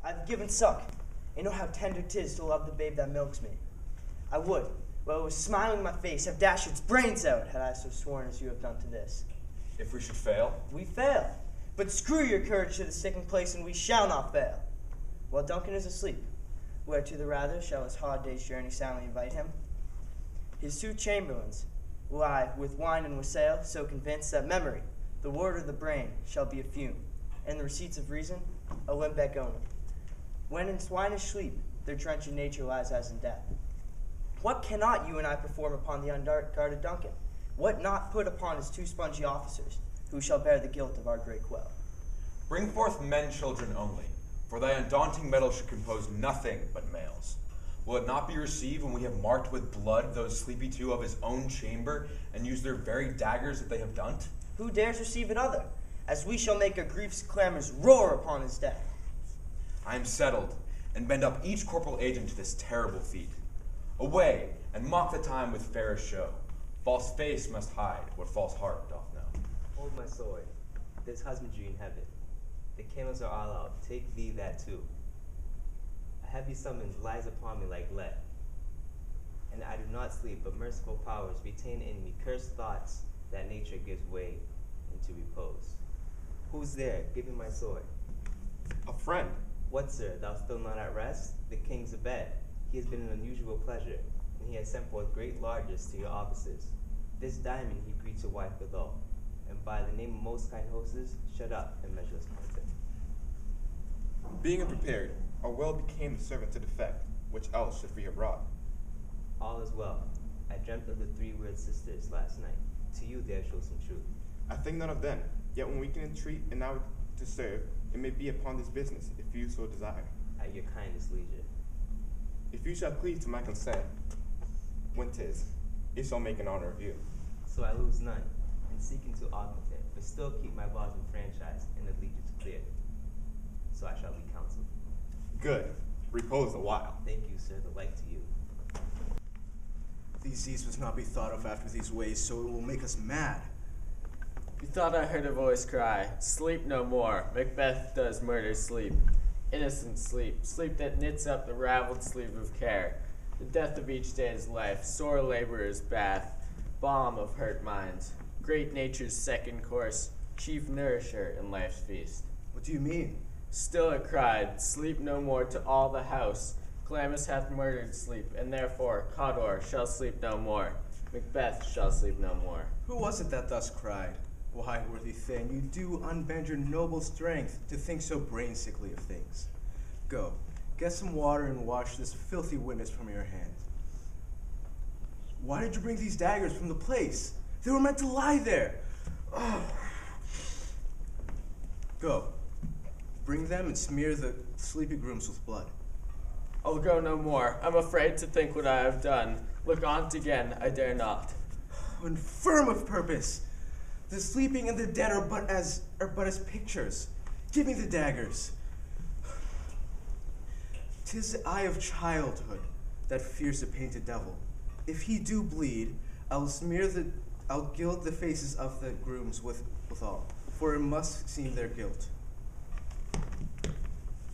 I've given suck, and know how tender 'tis to love the babe that milks me. I would, while it was smiling in my face, have dashed its brains out, had I so sworn as you have done to this. If we should fail? We fail. But screw your courage to the sticking place, and we shall not fail. While Duncan is asleep, where to the rather shall his hard day's journey soundly invite him? His 2 chamberlains will I, with wine and wassail, so convinced that memory, the word of the brain, shall be a fume, and the receipts of reason, a limbeck only. When in swinish sleep, their trenchant nature lies as in death. What cannot you and I perform upon the unguarded Duncan? What not put upon his 2 spongy officers, who shall bear the guilt of our great quell? Bring forth men children only, for thy undaunting metal should compose nothing but males. Will it not be received when we have marked with blood those sleepy 2 of his own chamber, and use their very daggers that they have done? Who dares receive it other, as we shall make our grief's clamors roar upon his death? I am settled, and bend up each corporal agent to this terrible feat. Away, and mock the time with fairest show. False face must hide what false heart doth know. Hold my sword. There's husbandry in heaven. The candles are all out. Take thee that too. A heavy summons lies upon me like lead. And I do not sleep, but merciful powers retain in me cursed thoughts that nature gives way into repose. Who's there? Give me my sword. A friend. What, sir? Thou still not at rest? The king's abed. He has been an unusual pleasure, and he has sent forth great largesse to your offices. This diamond he greets your wife withal, and by the name of most kind hostess, shut up and measureless content. Being unprepared, our well became the servant to defect, which else should we have wrought? All is well. I dreamt of the 3 weird sisters last night. To you there show some truth. I think none of them, yet when we can entreat and now to serve, it may be upon this business, if you so desire. At your kindest leisure. If you shall cleave to my consent, when 'tis, it shall make an honor of you. So I lose none, in seeking to augment it, but still keep my laws and franchise and allegiance clear. So I shall be counseled. Good. Repose a while. Thank you, sir. The like to you. These deeds must not be thought of after these ways, so it will make us mad. Methought I heard a voice cry, "Sleep no more. Macbeth does murder sleep. Innocent sleep, sleep that knits up the raveled sleeve of care. The death of each day's life, sore laborer's bath, balm of hurt minds, great nature's second course, chief nourisher in life's feast." What do you mean? Still it cried, "Sleep no more to all the house. Glamis hath murdered sleep, and therefore Cawdor shall sleep no more. Macbeth shall sleep no more." Who was it that thus cried? Why, worthy thing, you do unbend your noble strength to think so brain-sickly of things. Go, get some water and wash this filthy witness from your hands. Why did you bring these daggers from the place? They were meant to lie there. Oh. Go, bring them and smear the sleepy grooms with blood. I'll go no more. I'm afraid to think what I have done. Look on't again, I dare not. Infirm of purpose! The sleeping and the dead are but as pictures. Give me the daggers. 'Tis the eye of childhood that fears the painted devil. If he do bleed, I'll gild the faces of the grooms withal, for it must seem their guilt.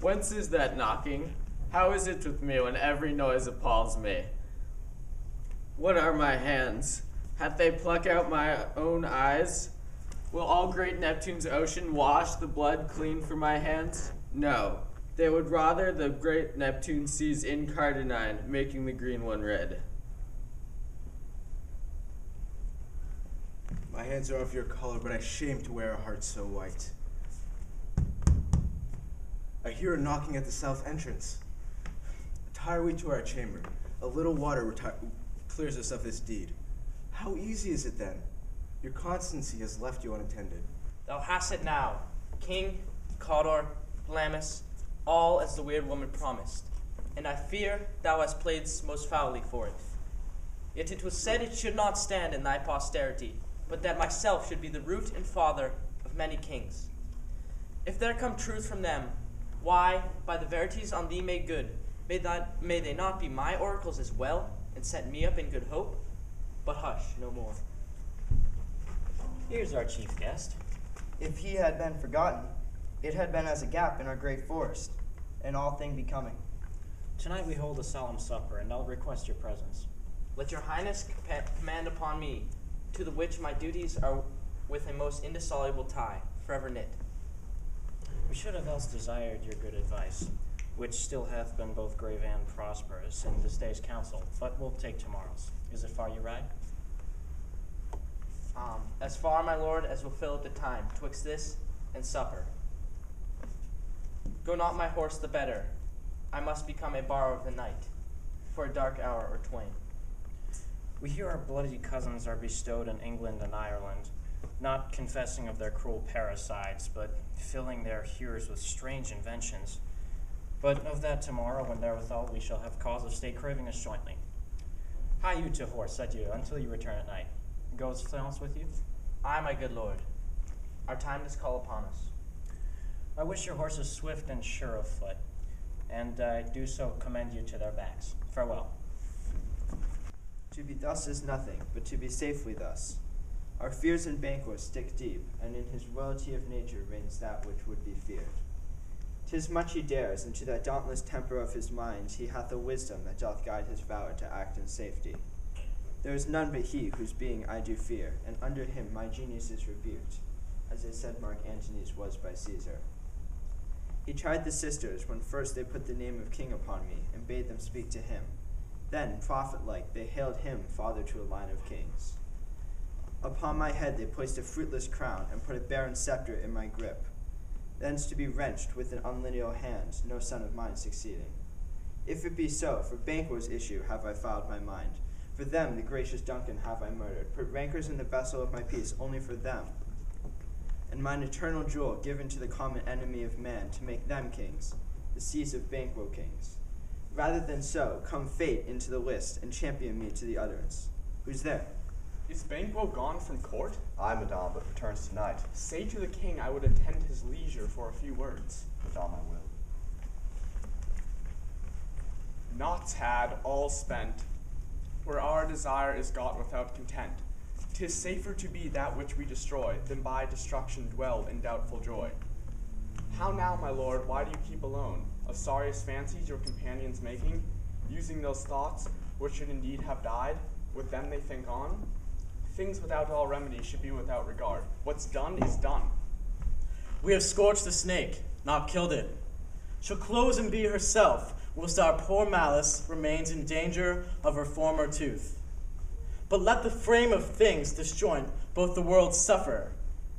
Whence is that knocking? How is it with me when every noise appalls me? What are my hands? Hath they pluck out my own eyes? Will all great Neptune's ocean wash the blood clean from my hands? No. They would rather the great Neptune sees incarnadine, making the green one red. My hands are of your color, but I shame to wear a heart so white. I hear a knocking at the south entrance. Retire we to our chamber. A little water clears us of this deed. How easy is it then? Your constancy has left you unattended. Thou hast it now, King, Cawdor, Glamis, all as the weird woman promised, and I fear thou hast played most foully for it. Yet it was said it should not stand in thy posterity, but that myself should be the root and father of many kings. If there come truth from them, why, by the verities on thee made good, may they not be my oracles as well, and set me up in good hope? But hush, no more. Here's our chief guest. If he had been forgotten, it had been as a gap in our great forest. and all thing becoming. Tonight we hold a solemn supper, and I'll request your presence. Let your highness command upon me, to the which my duties are with a most indissoluble tie, forever knit. We should have else desired your good advice, which still hath been both grave and prosperous in this day's council, but we'll take tomorrow's. Is it far you ride? As far, my lord, as will fill at the time, twixt this and supper. Go not my horse the better, I must become a borrower of the night, for a dark hour or twain. We hear our bloody cousins are bestowed in England and Ireland, not confessing of their cruel parricides, but filling their hearers with strange inventions. But of that tomorrow, when therewithal we shall have cause of state craving us jointly. Hie you to horse, adieu, until you return at night. Goes silence with you? Aye, my good lord. Our time does call upon us. I wish your horses swift and sure of foot, and I do so commend you to their backs. Farewell. To be thus is nothing, but to be safely thus. Our fears in Banquo stick deep, and in his royalty of nature reigns that which would be feared. 'Tis much he dares, and to that dauntless temper of his mind he hath a wisdom that doth guide his valor to act in safety. There is none but he whose being I do fear, and under him my genius is rebuked, as they said Mark Antony's was by Caesar. He tried the sisters when first they put the name of king upon me, and bade them speak to him. Then, prophet-like, they hailed him father to a line of kings. Upon my head they placed a fruitless crown, and put a barren scepter in my grip. Thence to be wrenched with an unlineal hand, no son of mine succeeding. If it be so, for Banquo's issue have I filed my mind. For them the gracious Duncan have I murdered, put rancors in the vessel of my peace only for them. And mine eternal jewel given to the common enemy of man, to make them kings, the seas of Banquo kings. Rather than so, come fate into the list, and champion me to the utterance. Who's there? Is Banquo gone from court? Aye, madame, but returns tonight. Say to the king I would attend his leisure for a few words. Madame, I will. Naught had, all spent, where our desire is got without content. 'Tis safer to be that which we destroy, than by destruction dwell in doubtful joy. How now, my lord, why do you keep alone? Of sorriest fancies your companions making, using those thoughts which should indeed have died, with them they think on? Things without all remedy should be without regard. What's done is done. We have scorched the snake, not killed it. She'll close and be herself, whilst our poor malice remains in danger of her former tooth. But let the frame of things disjoint both the worlds suffer.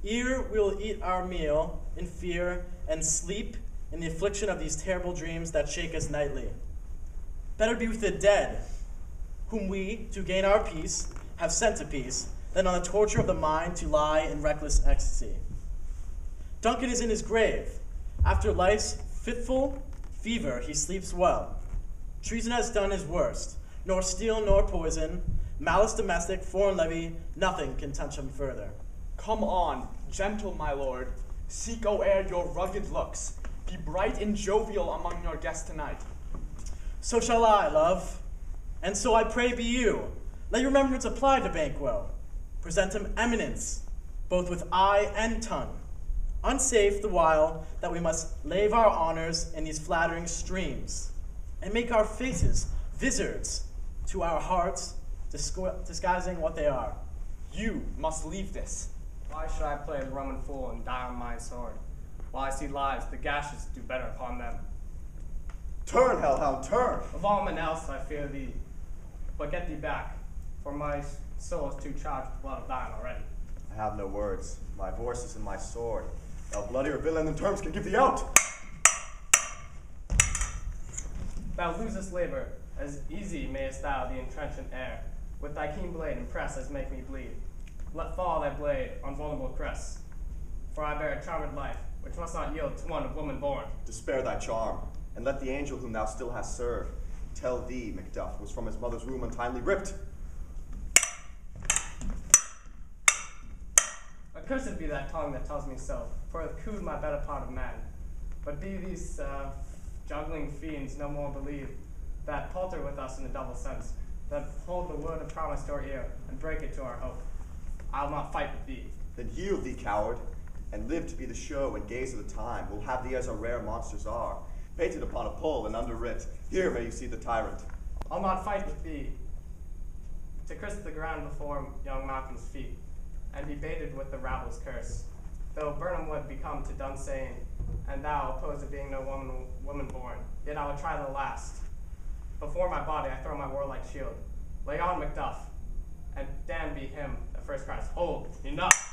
Ere we'll eat our meal in fear and sleep in the affliction of these terrible dreams that shake us nightly. Better be with the dead, whom we, to gain our peace, have sent to peace, than on the torture of the mind to lie in reckless ecstasy. Duncan is in his grave. After life's fitful fever, he sleeps well. Treason has done his worst, nor steel nor poison, malice domestic, foreign levy, nothing can touch him further. Come on, gentle my lord, seek o'er your rugged looks. Be bright and jovial among your guests tonight. So shall I, love, and so I pray be you. Let your remembrance apply to Banquo. Present him eminence, both with eye and tongue. Unsafe the while that we must lave our honors in these flattering streams, and make our faces vizards to our hearts, disguising what they are. You must leave this. Why should I play the Roman fool and die on my sword? While I see lives, the gashes do better upon them. Turn, hellhound, turn! Of all men else I fear thee, but get thee back, for my soul is too charged with blood of thine already. I have no words. My voice is in my sword. Thou bloodier villain than terms can give thee out! Thou losest labor, as easy mayest thou the entrenchant air, with thy keen blade impress as make me bleed. Let fall thy blade on vulnerable crests, for I bear a charmed life, which must not yield to one of woman born. Despair thy charm, and let the angel whom thou still hast served tell thee, Macduff, was from his mother's womb untimely ripped. Accursed be that tongue that tells me so, for it hath cooed my better part of man. But be these juggling fiends no more believe, that palter with us in a double sense, that hold the word of promise to our ear, and break it to our hope. I'll not fight with thee. Then yield thee, coward, and live to be the show and gaze of the time. We'll have thee as our rare monsters are. painted upon a pole and underwrit. Here may you see the tyrant. I'll not fight with thee. To kiss the ground before young Malcolm's feet, and be baited with the rabble's curse. Though Burnham would become to Dunsane, and thou opposed to being no woman born, yet I would try the last. Before my body I throw my warlike shield. Lay on, Macduff, and damn be him that first cries, hold, enough!